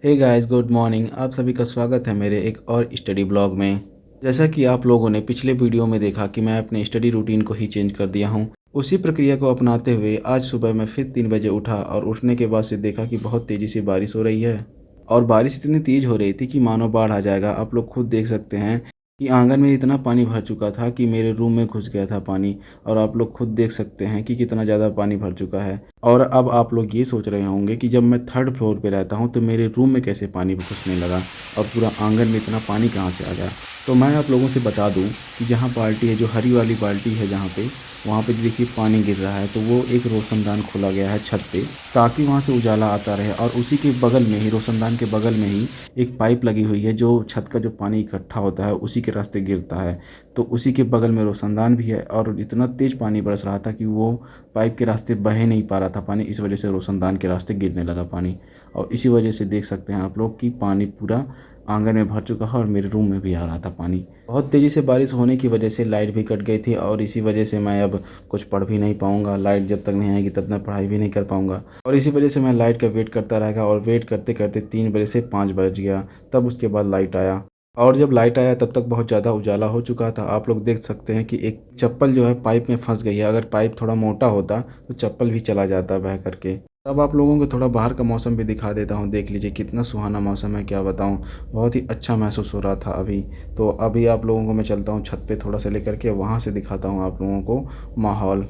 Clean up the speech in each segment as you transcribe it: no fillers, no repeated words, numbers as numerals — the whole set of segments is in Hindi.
Hey guys, good morning. आप सभी का स्वागत है मेरे एक और स्टडी ब्लॉग में। जैसा कि आप लोगों ने पिछले वीडियो में देखा कि मैं अपने स्टडी रूटीन को ही चेंज कर दिया हूं, उसी प्रक्रिया को अपनाते हुए आज सुबह मैं फिर 3 बजे उठा और उठने के बाद से देखा कि बहुत तेज़ी से बारिश हो रही है और बारिश इतनी तेज़ हो रही थी कि मानो बाढ़ आ जाएगा। आप लोग खुद देख सकते हैं कि आंगन में इतना पानी भर चुका था कि मेरे रूम में घुस गया था पानी। और आप लोग खुद देख सकते हैं कि कितना ज़्यादा पानी भर चुका है। और अब आप लोग ये सोच रहे होंगे कि जब मैं थर्ड फ्लोर पे रहता हूँ तो मेरे रूम में कैसे पानी घुसने लगा और पूरा आंगन में इतना पानी कहाँ से आ गया। तो मैं आप लोगों से बता दूं कि जहाँ बाल्टी है, जो हरी वाली बाल्टी है जहाँ पे, वहाँ पे देखिए पानी गिर रहा है, तो वो एक रोशनदान खोला गया है छत पे, ताकि वहाँ से उजाला आता रहे। और उसी के बगल में ही, रोशनदान के बगल में ही एक पाइप लगी हुई है जो छत का जो पानी इकट्ठा होता है उसी के रास्ते गिरता है। तो उसी के बगल में रोशनदान भी है और इतना तेज़ पानी बरस रहा था कि वो पाइप के रास्ते बह नहीं पा रहा था पानी, इस वजह से रोशनदान के रास्ते गिरने लगा पानी। और इसी वजह से देख सकते हैं आप लोग कि पानी पूरा आंगन में भर चुका है और मेरे रूम में भी आ रहा था पानी। बहुत तेज़ी से बारिश होने की वजह से लाइट भी कट गई थी और इसी वजह से मैं अब कुछ पढ़ भी नहीं पाऊँगा। लाइट जब तक नहीं आएगी तब तक पढ़ाई भी नहीं कर पाऊँगा और इसी वजह से मैं लाइट का वेट करता रहेगा। और वेट करते करते 3 बजे से 5 बज गया, तब उसके बाद लाइट आया। और जब लाइट आया तब तक बहुत ज़्यादा उजाला हो चुका था। आप लोग देख सकते हैं कि एक चप्पल जो है पाइप में फंस गई है। अगर पाइप थोड़ा मोटा होता तो चप्पल भी चला जाता बह करके। अब आप लोगों को थोड़ा बाहर का मौसम भी दिखा देता हूँ। देख लीजिए कितना सुहाना मौसम है, क्या बताऊँ। बहुत ही अच्छा महसूस हो रहा था अभी। तो अभी आप लोगों को मैं चलता हूँ छत पे थोड़ा सा लेकर के, वहाँ से दिखाता हूँ आप लोगों को माहौल।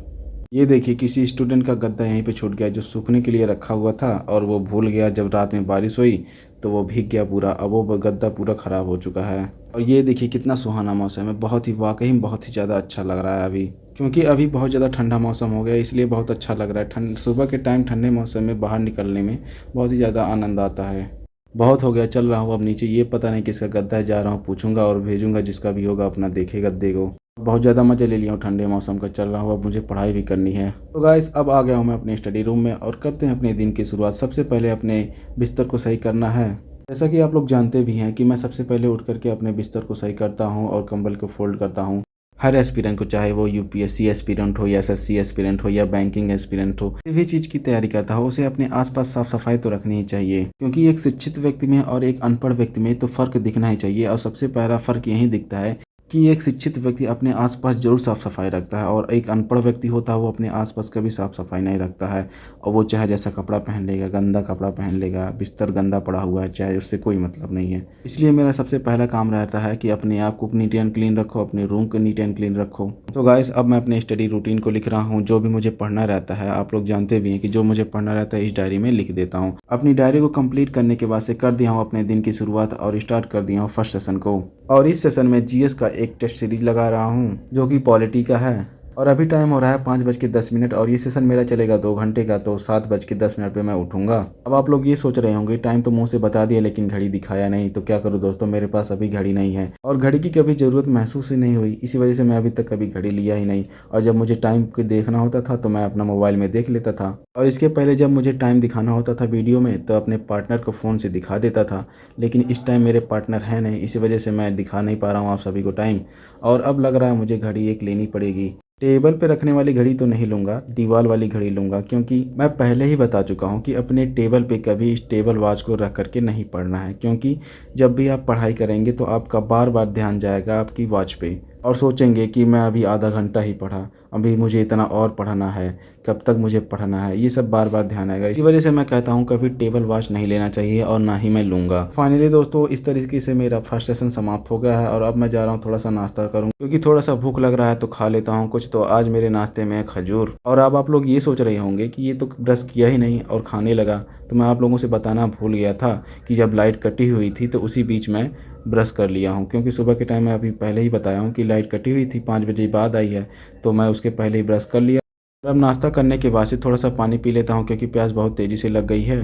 ये देखिए किसी स्टूडेंट का गद्दा यहीं पे छूट गया जो सूखने के लिए रखा हुआ था और वो भूल गया, जब रात में बारिश हुई तो वो भीग गया पूरा। अब वो गद्दा पूरा ख़राब हो चुका है। और ये देखिए कितना सुहाना मौसम है, बहुत ही वाकई में बहुत ही ज़्यादा अच्छा लग रहा है अभी। क्योंकि अभी बहुत ज़्यादा ठंडा मौसम हो गया इसलिए बहुत अच्छा लग रहा है। ठंड सुबह के टाइम ठंडे मौसम में बाहर निकलने में बहुत ही ज़्यादा आनंद आता है। बहुत हो गया, चल रहा हूँ अब नीचे। ये पता नहीं किसका गद्दा है, जा रहा हूँ पूछूंगा और भेजूंगा, जिसका भी होगा अपना देखे गद्दे को। बहुत ज़्यादा मज़े ले लिया हूँ ठंडे मौसम का, चल रहा हूँ अब मुझे पढ़ाई भी करनी है। तो गाइस अब आ गया हूँ मैं अपने स्टडी रूम में और करते हैं अपने दिन की शुरुआत। सबसे पहले अपने बिस्तर को सही करना है। जैसा कि आप लोग जानते भी हैं कि मैं सबसे पहले उठ करके अपने बिस्तर को सही करता हूँ और कंबल को फोल्ड करता हूँ। हर एस्पिरेंट को, चाहे वो यूपीएससी एस्पिरेंट हो या एसएससी एस्पिरेंट हो या बैंकिंग एस्पिरेंट हो, किसी भी चीज़ की तैयारी करता हो, उसे अपने आसपास साफ सफाई तो रखनी ही चाहिए। क्योंकि एक शिक्षित व्यक्ति में और एक अनपढ़ व्यक्ति में तो फ़र्क दिखना ही चाहिए। और सबसे पहला फ़र्क यही दिखता है कि एक शिक्षित व्यक्ति अपने आसपास ज़रूर साफ़ सफाई रखता है और एक अनपढ़ व्यक्ति होता है वो अपने आसपास कभी साफ़ सफाई नहीं रखता है। और वो चाहे जैसा कपड़ा पहन लेगा, गंदा कपड़ा पहन लेगा, बिस्तर गंदा पड़ा हुआ है चाहे, उससे कोई मतलब नहीं है। इसलिए मेरा सबसे पहला काम रहता है कि अपने आप को नीट एंड क्लीन रखो, अपने रूम को नीट एंड क्लीन रखो। तो गाइस अब मैं अपने स्टडी रूटीन को लिख रहा हूँ। जो भी मुझे पढ़ना रहता है, आप लोग जानते भी हैं कि जो मुझे पढ़ना रहता है इस डायरी में लिख देता हूँ। अपनी डायरी को कंप्लीट करने के बाद से कर दिया हूँ अपने दिन की शुरुआत और स्टार्ट कर दिया हूँ फर्स्ट सेशन को। और इस सेशन में जीएस का एक टेस्ट सीरीज लगा रहा हूँ जो कि पॉलिटी का है। और अभी टाइम हो रहा है 5:10 और ये सेशन मेरा चलेगा 2 घंटे का। तो 7:10 पे मैं उठूंगा। अब आप लोग ये सोच रहे होंगे टाइम तो मुंह से बता दिया लेकिन घड़ी दिखाया नहीं, तो क्या करूं दोस्तों, मेरे पास अभी घड़ी नहीं है और घड़ी की कभी ज़रूरत महसूस ही नहीं हुई। इसी वजह से मैं अभी तक कभी घड़ी लिया ही नहीं। और जब मुझे टाइम को देखना होता था तो मैं अपना मोबाइल में देख लेता था। और इसके पहले जब मुझे टाइम दिखाना होता था वीडियो में तो अपने पार्टनर को फ़ोन से दिखा देता था। लेकिन इस टाइम मेरे पार्टनर है नहीं, इसी वजह से मैं दिखा नहीं पा रहा हूँ आप सभी को टाइम। और अब लग रहा है मुझे घड़ी एक लेनी पड़ेगी। टेबल पे रखने वाली घड़ी तो नहीं लूँगा, दीवार वाली घड़ी लूँगा। क्योंकि मैं पहले ही बता चुका हूँ कि अपने टेबल पे कभी इस टेबल वॉच को रख करके नहीं पढ़ना है। क्योंकि जब भी आप पढ़ाई करेंगे तो आपका बार बार ध्यान जाएगा आपकी वॉच पे और सोचेंगे कि मैं अभी आधा घंटा ही पढ़ा, अभी मुझे इतना और पढ़ना है, कब तक मुझे पढ़ना है, ये सब बार बार ध्यान आएगा। इसी वजह से मैं कहता हूँ कभी टेबल वॉच नहीं लेना चाहिए और ना ही मैं लूँगा। फाइनली दोस्तों इस तरीके से मेरा फर्स्ट सेशन समाप्त हो गया है और अब मैं जा रहा हूँ थोड़ा सा नाश्ता करूँ, क्योंकि थोड़ा सा भूख लग रहा है तो खा लेता हूँ कुछ। तो आज मेरे नाश्ते में है खजूर। और अब आप लोग ये सोच रहे होंगे कि ये तो ब्रश किया ही नहीं और खाने लगा। तो मैं आप लोगों से बताना भूल गया था कि जब लाइट कटी हुई थी तो उसी बीच में ब्रश कर लिया हूँ। क्योंकि सुबह के टाइम में अभी पहले ही बताया हूँ कि लाइट कटी हुई थी, 5 बजे बाद आई है, तो मैं उसके पहले ही ब्रश कर लिया। अब नाश्ता करने के बाद से थोड़ा सा पानी पी लेता हूँ क्योंकि प्यास बहुत तेज़ी से लग गई है।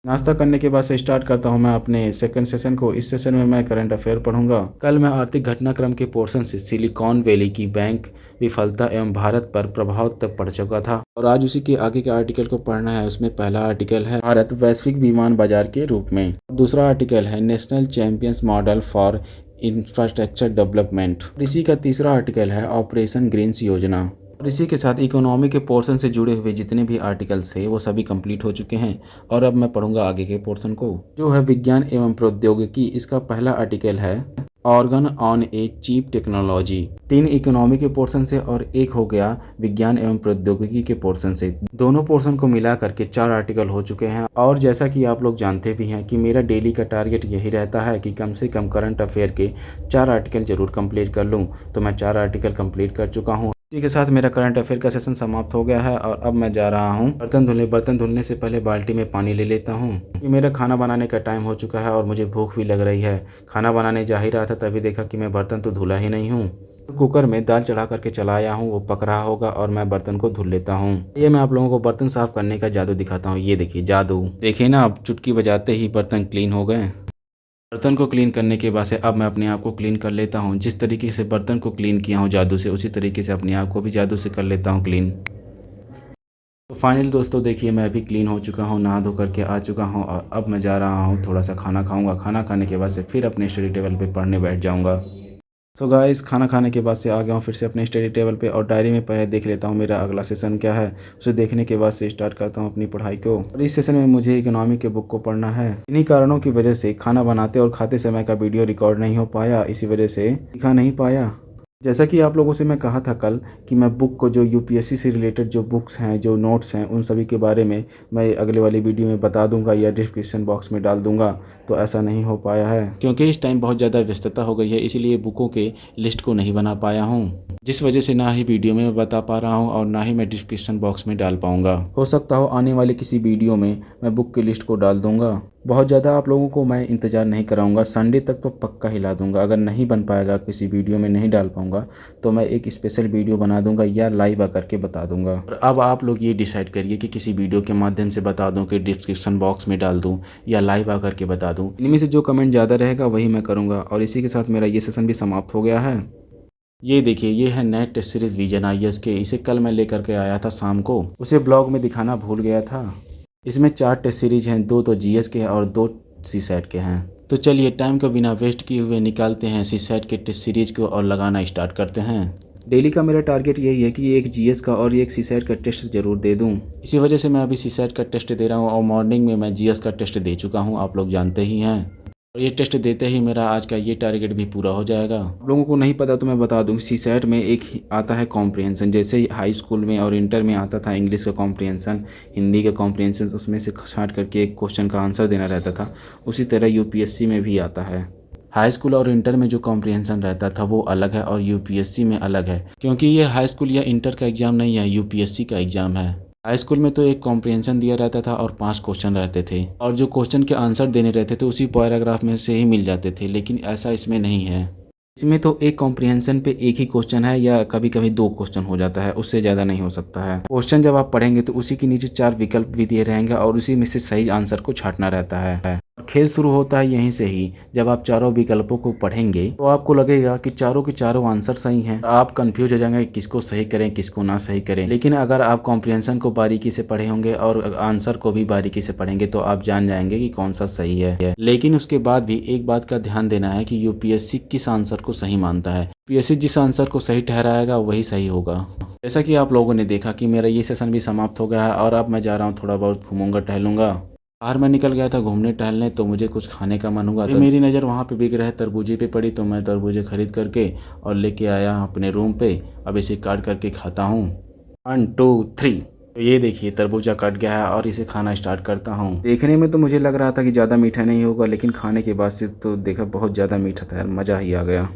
नाश्ता करने के बाद से स्टार्ट करता हूँ मैं अपने सेकंड सेशन को। इस सेशन में मैं करंट अफेयर पढ़ूंगा। कल मैं आर्थिक घटनाक्रम के पोर्शन से सिलिकॉन वैली की बैंक विफलता एवं भारत पर प्रभाव तक पढ़ चुका था और आज उसी के आगे के आर्टिकल को पढ़ना है। उसमें पहला आर्टिकल है भारत वैश्विक विमान बाजार के रूप में, दूसरा आर्टिकल है national champions model for infrastructure development, इसी का तीसरा आर्टिकल है ऑपरेशन ग्रीन्स योजना। और इसी के साथ इकोनॉमी के पोर्शन से जुड़े हुए जितने भी आर्टिकल्स थे वो सभी कंप्लीट हो चुके हैं। और अब मैं पढ़ूंगा आगे के पोर्शन को, जो है विज्ञान एवं प्रौद्योगिकी। इसका पहला आर्टिकल है organ on a chip technology. 3 economy के पोर्शन से और एक हो गया विज्ञान एवं प्रौद्योगिकी के पोर्शन से। दोनों पोर्शन को मिला करके 4 आर्टिकल हो चुके हैं। और जैसा कि आप लोग जानते भी हैं कि मेरा डेली का टारगेट यही रहता है कि कम से कम करंट अफेयर के 4 आर्टिकल जरूर कंप्लीट कर लूँ। तो मैं 4 आर्टिकल कंप्लीट कर चुका हूँ। इसी के साथ मेरा करंट अफेयर का सेशन समाप्त हो गया है। और अब मैं जा रहा हूँ बर्तन धुलने से पहले बाल्टी में पानी ले लेता हूँ। ये मेरा खाना बनाने का टाइम हो चुका है और मुझे भूख भी लग रही है। खाना बनाने जा ही रहा था तभी देखा कि मैं बर्तन तो धुला ही नहीं हूँ। कुकर में दाल चढ़ा करके चला आया हूँ, वो पक रहा होगा और मैं बर्तन को धुल लेता हूँ। ये मैं आप लोगों को बर्तन साफ करने का जादू दिखाता हूँ। ये देखिए जादू, देखिए ना, अब चुटकी बजाते ही बर्तन क्लीन हो गए। बर्तन को क्लीन करने के बाद से अब मैं अपने आप को क्लीन कर लेता हूँ। जिस तरीके से बर्तन को क्लीन किया हूँ जादू से, उसी तरीके से अपने आप को भी जादू से कर लेता हूँ क्लीन। तो फाइनली दोस्तों देखिए मैं अभी क्लीन हो चुका हूँ, नहा धो करके आ चुका हूँ। और अब मैं जा रहा हूँ थोड़ा सा खाना खाऊंगा। खाना खाने के बाद से फिर अपने स्टडी टेबल पे पढ़ने बैठ जाऊँगा। सो गाइस, खाना खाने के बाद से आ गया हूँ फिर से अपने स्टडी टेबल पे और डायरी में पहले देख लेता हूँ मेरा अगला सेशन क्या है। उसे देखने के बाद से स्टार्ट करता हूँ अपनी पढ़ाई को। और इस सेशन में मुझे इकोनॉमी के बुक को पढ़ना है। इन्हीं कारणों की वजह से खाना बनाते और खाते समय का वीडियो रिकॉर्ड नहीं हो पाया, इसी वजह से दिखा नहीं पाया। जैसा कि आप लोगों से मैं कहा था कल कि मैं बुक को, जो यूपीएससी से रिलेटेड जो बुक्स हैं, जो नोट्स हैं, उन सभी के बारे में मैं अगले वाली वीडियो में बता दूंगा या डिस्क्रिप्शन बॉक्स में डाल दूंगा। तो ऐसा नहीं हो पाया है क्योंकि इस टाइम बहुत ज़्यादा व्यस्तता हो गई है, इसीलिए बुकों के लिस्ट को नहीं बना पाया हूँ, जिस वजह से ना ही वीडियो में बता पा रहा हूँ और ना ही मैं डिस्क्रिप्शन बॉक्स में डाल पाऊंगा। हो सकता हो आने वाले किसी वीडियो में मैं बुक की लिस्ट को डाल दूंगा। बहुत ज़्यादा आप लोगों को मैं इंतज़ार नहीं कराऊंगा, संडे तक तो पक्का हिला दूंगा। अगर नहीं बन पाएगा, किसी वीडियो में नहीं डाल पाऊंगा, तो मैं एक स्पेशल वीडियो बना दूंगा या लाइव आकर के बता दूंगा। और अब आप लोग ये डिसाइड करिए कि किसी वीडियो के माध्यम से बता दूं, कि डिस्क्रिप्शन बॉक्स में डाल दूं या लाइव आकर के बता दूं। इनमें से जो कमेंट ज़्यादा रहेगा वही मैं करूँगा। और इसी के साथ मेरा ये सेशन भी समाप्त हो गया है। ये देखिए, ये है net test series vision IAS के। इसे कल मैं लेकर के आया था शाम को, उसे ब्लॉग में दिखाना भूल गया था। इसमें 4 टेस्ट सीरीज हैं, 2 तो जीएस के हैं और 2 सीसैट के हैं। तो चलिए टाइम को बिना वेस्ट किए हुए निकालते हैं सीसैट के टेस्ट सीरीज को और लगाना स्टार्ट करते हैं। डेली का मेरा टारगेट यही है कि एक जीएस का और एक सीसैट का टेस्ट जरूर दे दूं। इसी वजह से मैं अभी सीसैट का टेस्ट दे रहा हूं और मॉर्निंग में मैं जीएस का टेस्ट दे चुका हूं, आप लोग जानते ही हैं। और ये टेस्ट देते ही मेरा आज का ये टारगेट भी पूरा हो जाएगा। आप लोगों को नहीं पता तो मैं बता दूं, सीसैट में एक आता है कॉम्प्रिहेंशन। जैसे हाई स्कूल में और इंटर में आता था इंग्लिश का कॉम्प्रिहेंशन, हिंदी का कॉम्प्रिहेंशन, उसमें से छांट करके एक क्वेश्चन का आंसर देना रहता था। उसी तरह यूपीएससी में भी आता है। हाई स्कूल और इंटर में जो कॉम्प्रिहेंशन रहता था वो अलग है और यूपीएससी में अलग है, क्योंकि ये हाई स्कूल या इंटर का एग्ज़ाम नहीं है, यूपीएससी का एग्ज़ाम है। हाई स्कूल में तो एक कॉम्प्रिहेंशन दिया रहता था और 5 क्वेश्चन रहते थे, और जो क्वेश्चन के आंसर देने रहते थे उसी पैराग्राफ में से ही मिल जाते थे। लेकिन ऐसा इसमें नहीं है। इसमें तो एक कॉम्प्रिहेंशन पे एक ही क्वेश्चन है या कभी कभी 2 क्वेश्चन हो जाता है, उससे ज़्यादा नहीं हो सकता है। क्वेश्चन जब आप पढ़ेंगे तो उसी के नीचे 4 विकल्प भी दिए रहेंगे और उसी में से सही आंसर को छांटना रहता है। खेल शुरू होता है यहीं से ही। जब आप चारों विकल्पों को पढ़ेंगे तो आपको लगेगा कि चारों के चारों आंसर सही हैं। आप कंफ्यूज हो जाएंगे किसको सही करें किसको ना सही करें। लेकिन अगर आप कॉम्प्रिहेंशन को बारीकी से पढ़े होंगे और आंसर को भी बारीकी से पढ़ेंगे तो आप जान जाएंगे कि कौन सा सही है। लेकिन उसके बाद भी एक बात का ध्यान देना है कि यूपीएससी किस आंसर को सही मानता है। यूपीएससी जिस आंसर को सही ठहराएगा वही सही होगा। जैसा कि आप लोगों ने देखा कि मेरा ये सेशन भी समाप्त हो गया है और अब मैं जा रहा हूँ थोड़ा बहुत घूमूंगा टहलूंगा। बाहर मैं निकल गया था घूमने टहलने, तो मुझे कुछ खाने का मन हुआ। तो मेरी नज़र वहाँ पे बिक रहे तरबूजे पे पड़ी, तो मैं तरबूजे खरीद करके और लेके आया अपने रूम पे। अब इसे काट करके खाता हूँ। 1 2 3। तो ये देखिए तरबूजा कट गया है और इसे खाना स्टार्ट करता हूँ। देखने में तो मुझे लग रहा था कि ज़्यादा मीठा नहीं होगा, लेकिन खाने के बाद से तो देखा बहुत ज़्यादा मीठा था यार, मज़ा ही आ गया।